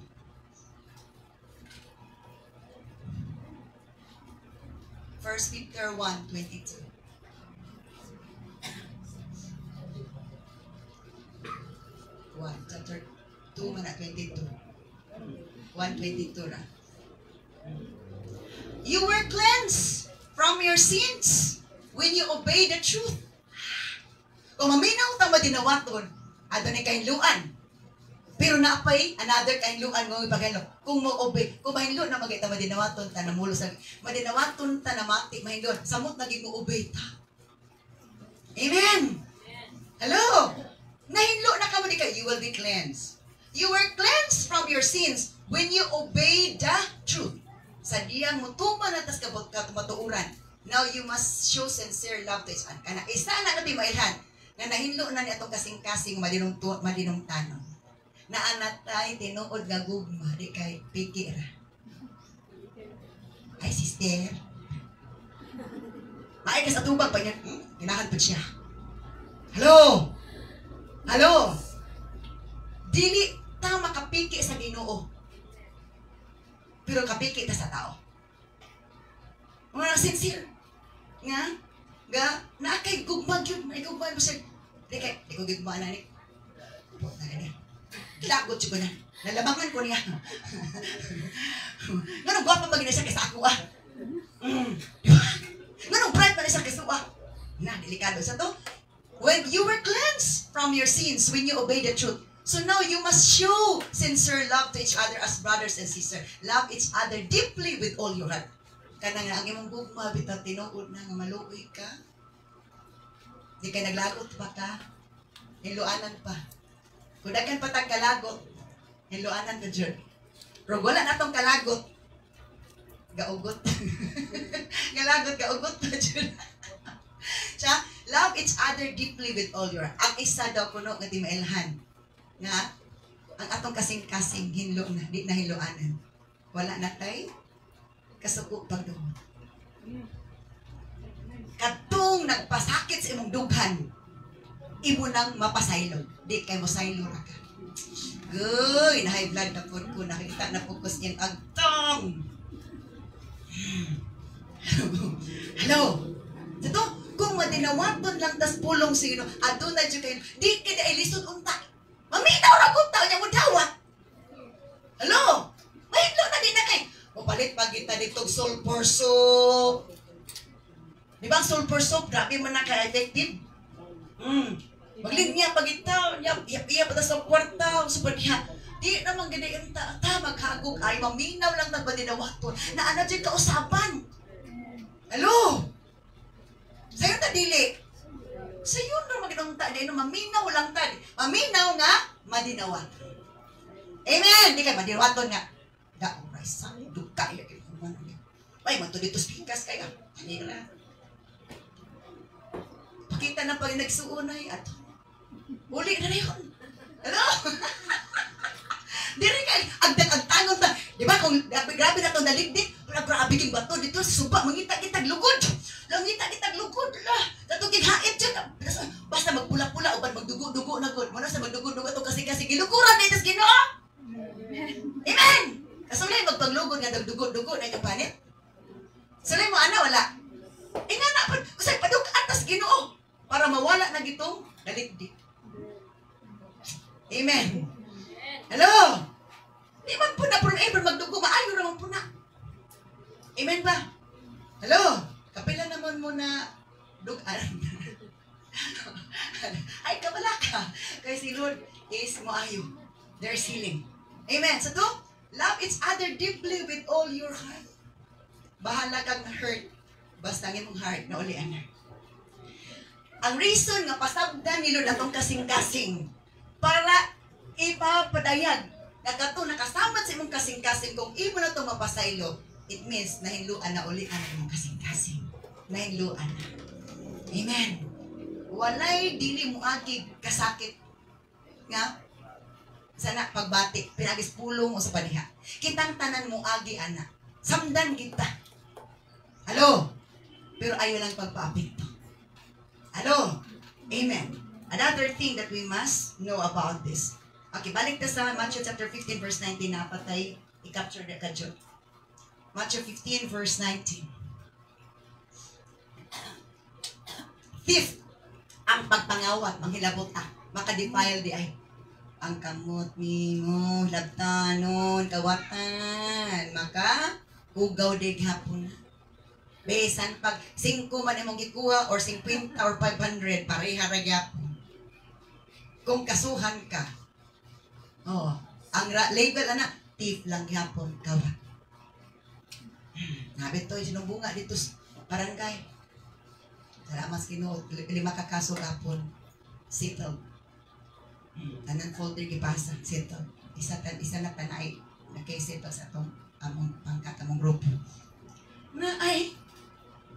1 Peter 1:22. Chapter 2 man 22. 1:22 ra. You were cleansed from your sins when you obey the truth. Kung maminaw ta madinawaton, adunay kahinluan. Pero naapay another kahinluan nga ipagalo. Kung mo-obey, kung mahinlo na magita madinawaton ta namulo sa madinawaton ta na mati mahinluan, samot naging mo-obey ta. Amen. Hello. Nahinlo na ka mo di ka, you will be cleansed. You were cleansed from your sins when you obeyed the truth. Sa diyang mutuman at tas matuuran. Now you must show sincere love to each other. Kana isa na natin mailhan nga nahinlo na ni atong kasing-kasing madinong tanong. Na anatay tinuod nga gugma di kay pikir. Ay sister. Maay ka sa tubag pa niya. Kinahantod siya. Hello. Hello. Dili ta makapiki sa Ginoo. Pero kapiki ta sa tao. Mga sincere. Nga na kay gugma gyud, may gugma mo siya. Di ko gugma na ni. Po na ni. Kilagot ko na. Nalabangan ko niya. Nganong gwapa magina siya kaysa ako ah. Nganong bright pa na siya kaysa ako ah. Na, delikado sa to. When you were cleansed from your sins, when you obey the truth. So now you must show sincere love to each other as brothers and sisters. Love each other deeply with all your heart. Kanang ang imong gugma bitaw tinuod na nga maluoy ka. Di ka naglagot pa ka. Niluanan pa. Kudagan patag kalagot. Hiluanan ka dyan. Pero wala na tong kalagot. Gaugot. Kalagot, gaugot pa dyan. Siya, love each other deeply with all your heart. Ang isa daw kuno nga di mailhan. Nga, ang atong kasing-kasing hinlo na, di na hiluanan. Wala na tay, kasuko pagduhot. Katong nagpasakit sa imong dughan, imo nang mapasaylog. Di kay mo saylo ra ka. Goy, na high blood na po ko. Nakita na po ko sa iyang agtong. Hello? Ito, kung madinawaton lang tas pulong sino, ato na dyan kayo, di ka na ilisod unta. Maminaw ra kong tao niya mo dawat. Hello? Mahiglo na din na kayo. O palit pag kita ditong sulfur soap. Di ba ang sulfur soap, grabe man na ka-effective? Maglinya pag itaw, iya pa sa kwarta, super niya. Di naman gani yung maghagog ay maminaw lang na ba dinawaton na ano dyan kausapan. Hello? Sa'yo ta dili. Sa'yo na magandang tadi, maminaw lang tadi. Maminaw nga, madinawaton. Amen! Di kayo madinawaton nga. Dao, rasa, duka, ay, mato dito spikas kayo. Hindi na. Pakita na pag nagsuunay at uli na na yun. Ano? Di rin kayo, agtangon ta. Di ba kung grabe na ito naligdik, grabe king bato dito, suba, mangita-kitag lugod. Langita-kitag lugod. Dato king hait dyan. Basta magpula-pula, uban magdugo-dugo na good. Muna sa magdugo-dugo ito kasi gilukuran na ito sa Ginoo. Amen! Kasulay, magpaglugod nga dugo-dugo na ito panit. Sulay mo, ana, wala. Nga na, usay, padukaan tas Ginoo. Para mawala na gitong naligdik. Amen. Hello? Di man po na forever magdugo, maayo naman po na. Amen ba? Hello? Kapila naman mo na dugaan. Ay, kabala ka. Kaya si Lord is maayo. There's healing. Amen. So to, love each other deeply with all your heart. Bahala kang hurt. Basta ang imong heart na ulian na. Ang reason nga pasabdan ni Lord atong kasing-kasing para ipapadayag na kato nakasamad sa imong kasing-kasing kung imo na ito mapasaylo, it means nahinluan na ulian ang imong kasing-kasing. Nahinluan na. Amen. Walay dili mo agig kasakit nga sana pagbati pinagis pulong o sa paniha. Kitang tanan mo agi ana. Samdan kita. Hello? Pero ayaw lang pagpaapekto. Hello? Amen. Another thing that we must know about this. Okay, balik na sa Matthew chapter 15 verse 19 na patay i-capture na kadyo. Matthew 15 verse 19. Fifth, ang pagpangawat, manghilabot makadefile di ay. Ang kamot mo, labtanon, kawatan, hugaw di hapon. Besan pag 5 man imong gikuha or 50 or 500 pareha ra gyapon. Kung kasuhan ka. Oh, ang label ana thief lang gyapon kawat. Nabi to sinumbunga dito barangay. Salamat Ginoo 5 ka kaso gapon settled. Tanan folder gipasa settled. Isa na tanay na kay settled sa atong among pangkat among grupo. Na ay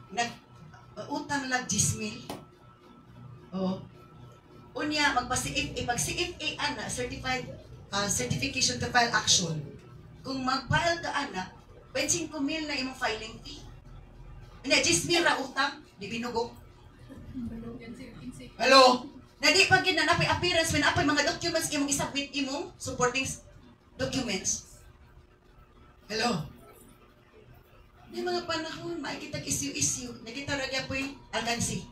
nag-utang lang 10,000. Oh. Unya, pag-CFA, ana, certified, certification to file action. Kung mag-file ka, ana, 25,000 na imong filing fee. Unya, 10,000 ra utang, di binugok. Hello? Na di pag ginanapay appearance, when apay mga documents imong isubmit imong supporting documents. Hello? May mga panahon, makikita issue. Nakita ragya po yung alkansi.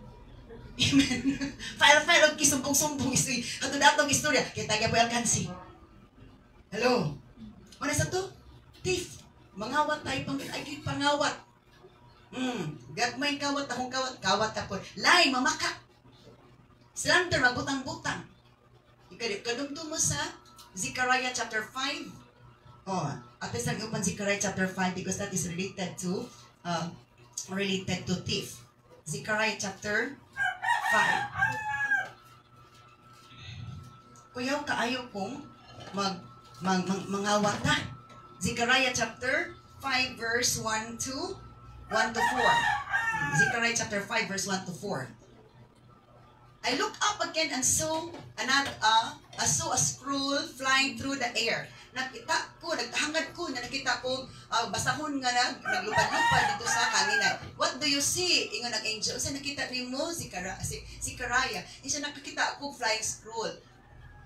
Amen. File og kisumbong-sumbong issue. Kato datong istorya, kita kaya po yung alkansi. Hello? Ano sa to? Thief. Mangawat tayo pang pangawat. Gagmay kawat, akong kawat ka po. Lie, mamaka. Slander, magbutang-butang. Kadumto mo sa Zechariah chapter 5. Oh, at least ang upan Zechariah chapter 5 because that is related to thief. Zechariah chapter 5. kuyaw kaayo kong mangawat na. Zechariah chapter 5 verse 1 to 4. Zechariah chapter 5 verse 1 to 4. I looked up again and saw a scroll flying through the air. Nakita ko, naghangad ko, nakita ko, basahon nga naglupad-lupad dito sa kanina. What do you see? Ingon ang angel. Sa nakita ni mo, si Zechariah. Isa nakakita ako flying scroll.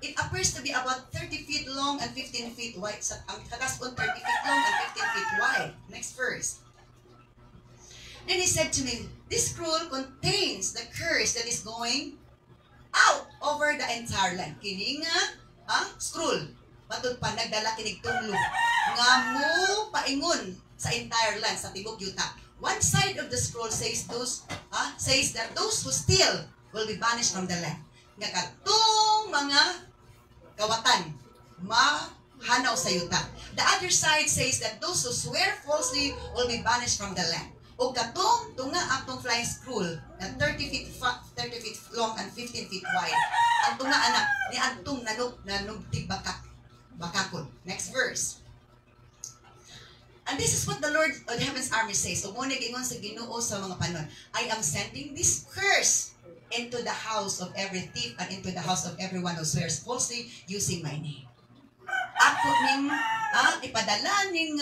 It appears to be about 30 feet long and 15 feet wide. Ang tagas po 30 feet long and 15 feet wide. Next verse. Then he said to me, this scroll contains the curse that is going out over the entire land. Kini nga, scroll. Matod pa, nagdala kinig tunglo. Nga mo paingon sa entire land, sa tibok yuta. One side of the scroll says that those who steal will be banished from the land. Nga katong mga kawatan, mahanaw sa yuta. The other side says that those who swear falsely will be banished from the land. O katong tunga atong flying scroll na 30 feet long and 15 feet wide. Ang tunga anak ni atong nanugtig bakakon. Next verse. And this is what the Lord of the Heaven's Army says. O muna gingon sa Ginoo sa mga panon, I am sending this curse into the house of every thief and into the house of everyone who swears falsely using my name. Ako ning ipadala ning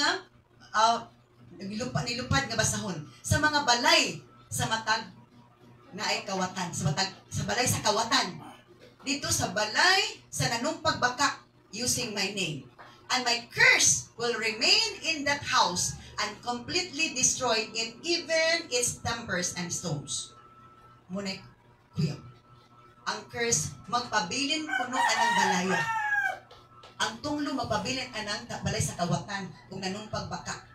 nilupad nga basahon sa mga balay sa matag na ay kawatan, sa balay sa kawatan, dito sa balay sa nanumpag baka using my name. And my curse will remain in that house and completely destroy it, even its timbers and stones. Muna, kuya, ang curse magpabilin kuno anang balaya. Ang tunglo magpabilin anang balay sa kawatan kung nanumpag baka.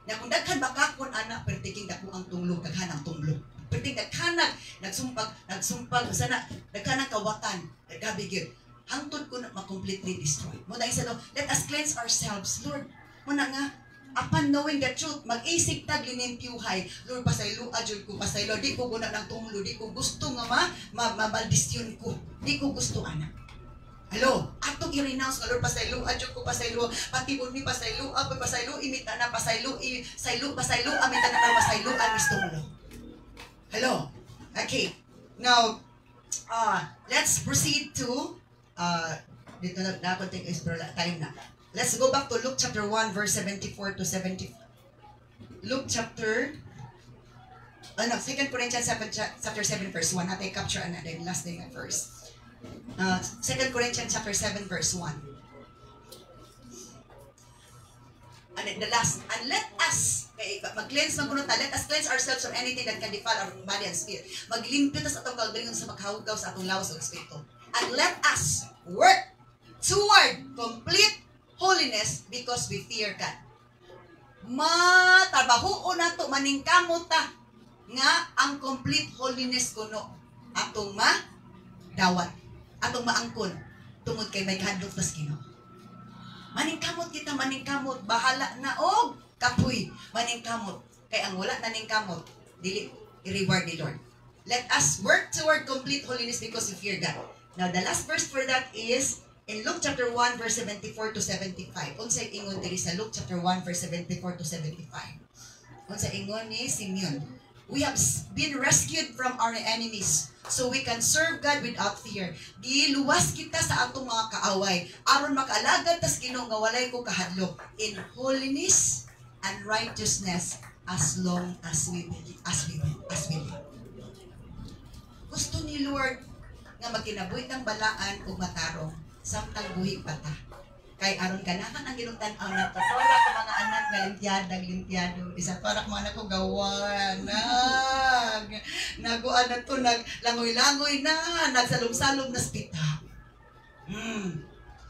Na kung daghan baka kun anak pertiking dako ang tunglo, daghan ang tunglo. Perting daghan nagsumpag sana daghan ang kawatan, gabi gyud. Hangtod ko na ma-completely destroy. Muna isa do, let us cleanse ourselves, Lord. Muna nga, upon knowing the truth, mag-isig tag linimpyuhay. Lord, pasaylo, adjud ko pasaylo. Di ko guna ng tunglo, di ko gusto nga mabaldisyon ko. Di ko gusto anak. Hello, atong i-renounce nga, Lord, pasaylo, adjud ko pasaylo. Pati po ni pasaylo, apoy pasaylo, imita na pasaylo, pasaylo, amita na pasaylo, anis tunglo. Hello, okay. Now, let's proceed to dito na dapat take explore time na. Let's go back to Luke chapter 1 verse 74 to 75. Luke chapter 2 Corinthians chapter 7 verse 1. Natin capture na din last day na verse. 2 Corinthians chapter 7 verse 1. And the last, and let us mag-cleanse let us cleanse ourselves from anything that can defile our body and spirit. Maglimpyo ta sa atong kaugalingon sa maghahugaw sa atong lawas ug espiritu. And let us work toward complete holiness because we fear God. Matrabaho na to maningkamot ta nga ang complete holiness kuno atong dawat, atong maangkon tungod kay may kahadlok tas Ginoo. Maningkamot kita, maningkamot, bahala na og kapoy, maningkamot. Kay ang wala na ningkamot, dili i-reward ni Lord. Let us work toward complete holiness because we fear God. Now, the last verse for that is in Luke chapter 1, verse 74 to 75. Unsay ingon diri sa Luke chapter 1, verse 74 to 75. Unsay ingon ni Simeon. We have been rescued from our enemies so we can serve God without fear. Giluwas kita sa atong mga kaaway aron makaalagad tas Ginoo nga walay ko kahadlok in holiness and righteousness as long as we live. Gusto ni Lord nga magkinabuhi ng balaan o matarong samtang buhi pa ta. Kay aron ganahan ang ginutan-aw na patora ko mga anak nga limpyado. Isa para ko anak ko gawan. Naguan na to, naglangoy-langoy na, nagsalom-salom na sa pita.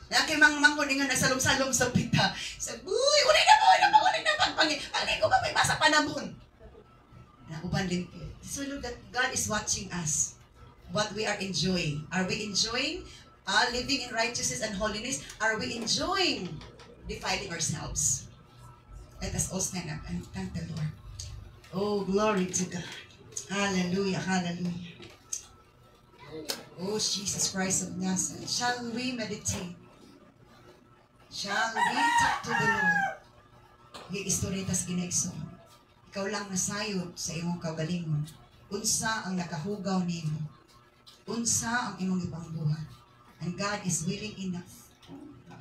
Kay mangko nga nagsalom-salom sa pita. Sabi, uy, ulay na, pagpangin ko ba may masa panabon. Uban limpyo. So look that God is watching us. What we are enjoying. Are we enjoying living in righteousness and holiness? Are we enjoying defiling ourselves? Let us all stand up and thank the Lord. Oh, glory to God. Hallelujah, hallelujah. Oh, Jesus Christ of Nazareth. Shall we meditate? Shall we talk to the Lord? Gi-istorya ginexo. Ikaw lang nasayod sa imong kaugalingon. Unsa ang nakahugaw nimo? Unsa ang imong ipangbuhat? And God is willing enough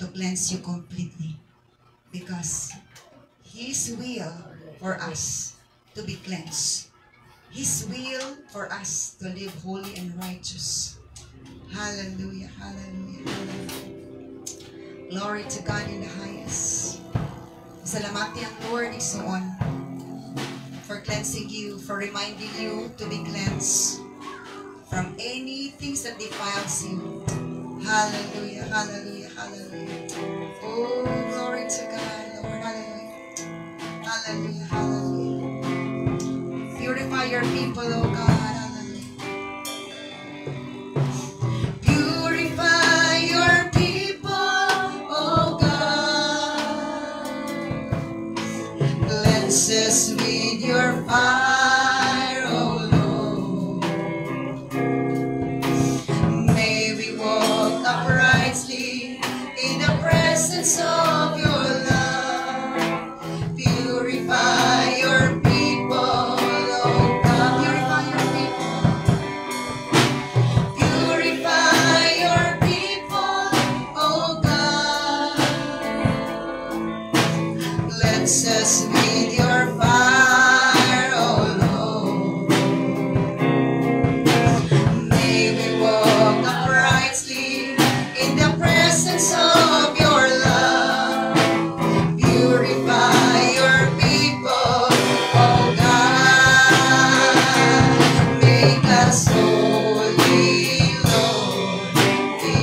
to cleanse you completely. Because His will for us to be cleansed. His will for us to live holy and righteous. Hallelujah, hallelujah, hallelujah. Glory to God in the highest. Salamati ang Lord isuon for cleansing you, for reminding you to be cleansed from any things that defiles you. Hallelujah, hallelujah, hallelujah. Oh, glory to God, Lord. Hallelujah. Hallelujah, hallelujah. Purify your people, oh God. Hallelujah. Purify your people, oh God. Cleanse us with your fire, oh Lord. May we walk uprightly in the presence of your love. Purify your people, oh God. Purify your people. Purify your people, oh God. Cleanse us with your fire, oh Lord. May we walk uprightly in the presence of your love. Purify your people, oh God. Make us holy, Lord. We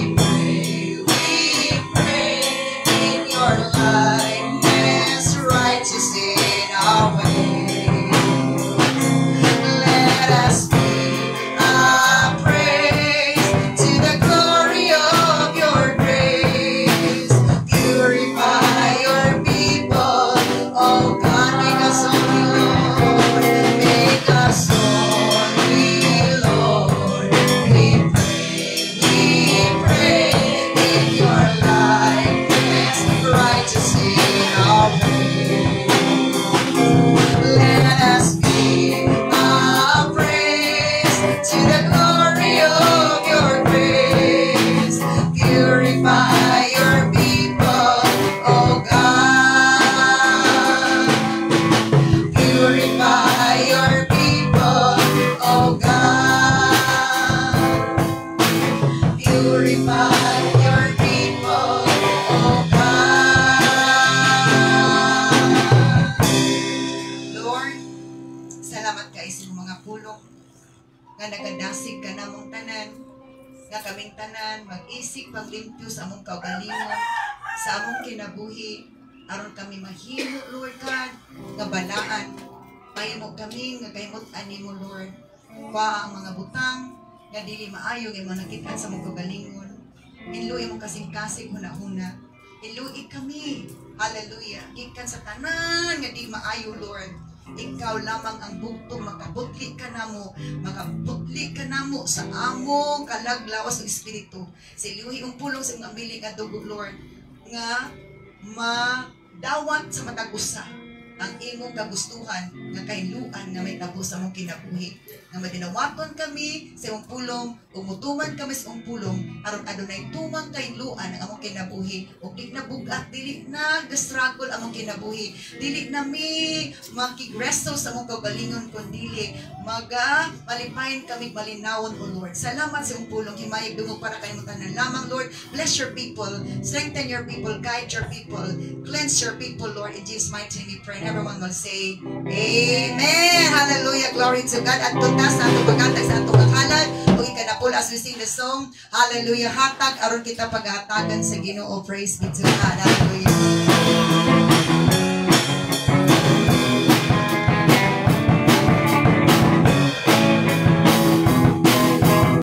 pray in your likeness, righteous in our way. Let us give our praise to the glory of your grace. Purify your people, oh God. Make us holy, Lord. Make us holy, Lord. We pray in your likeness, righteous in our way. Let us give our praise to the glory of your grace. Purify your people, oh God. Purify your people, oh God. Purify your people, oh God. Lord, salamat kayo sa mga pulong nga nagadasig ka namong tanan, nga kaming tanan mag-isig paglimpyo sa among kaugalingon, sa among kinabuhi, aron kami mahimo, Lord God, nga balaan. Mahimo kami nga kahimot-an nimo, Lord. Pa ang mga butang nga dili maayo nga manakitan sa among kaugalingon. Inluoy mo kasing-kasing huna-huna. Inluoy kami. Hallelujah. Gikan sa tanan nga di maayo, Lord. Ikaw lamang ang bugtong makabutli ka namo, makabutli ka namo sa among kalaglawas ng Espiritu. Sa iluhi ang pulong sa mga ambili nga dugo, Lord, nga madawat sa matagusa ang imong kagustuhan nga kailuan nga may tabo sa among kinabuhi. Nga madinawaton kami sa imong pulong, umutuman kami sa imong pulong, aron adunay tumang kailuan ang among kinabuhi. Ug di na bugat, dili na gastruggle among kinabuhi. Dili na mi makigresto sa among kaugalingon kundi malipayon kami malinawon, O Lord. Salamat sa imong pulong, himayag dungog para kanimo tanan lamang, Lord. Bless your people, strengthen your people, guide your people, cleanse your people, Lord. In Jesus' mighty name we pray. Everyone will say, Amen. Hallelujah. Glory to God. At tutas na itong paghatag sa itong akhalad. Kung ikanapul as we sing the song, Hallelujah. Hatag, aron kita paghatagan sa Ginoo. Praise be to God. Hallelujah.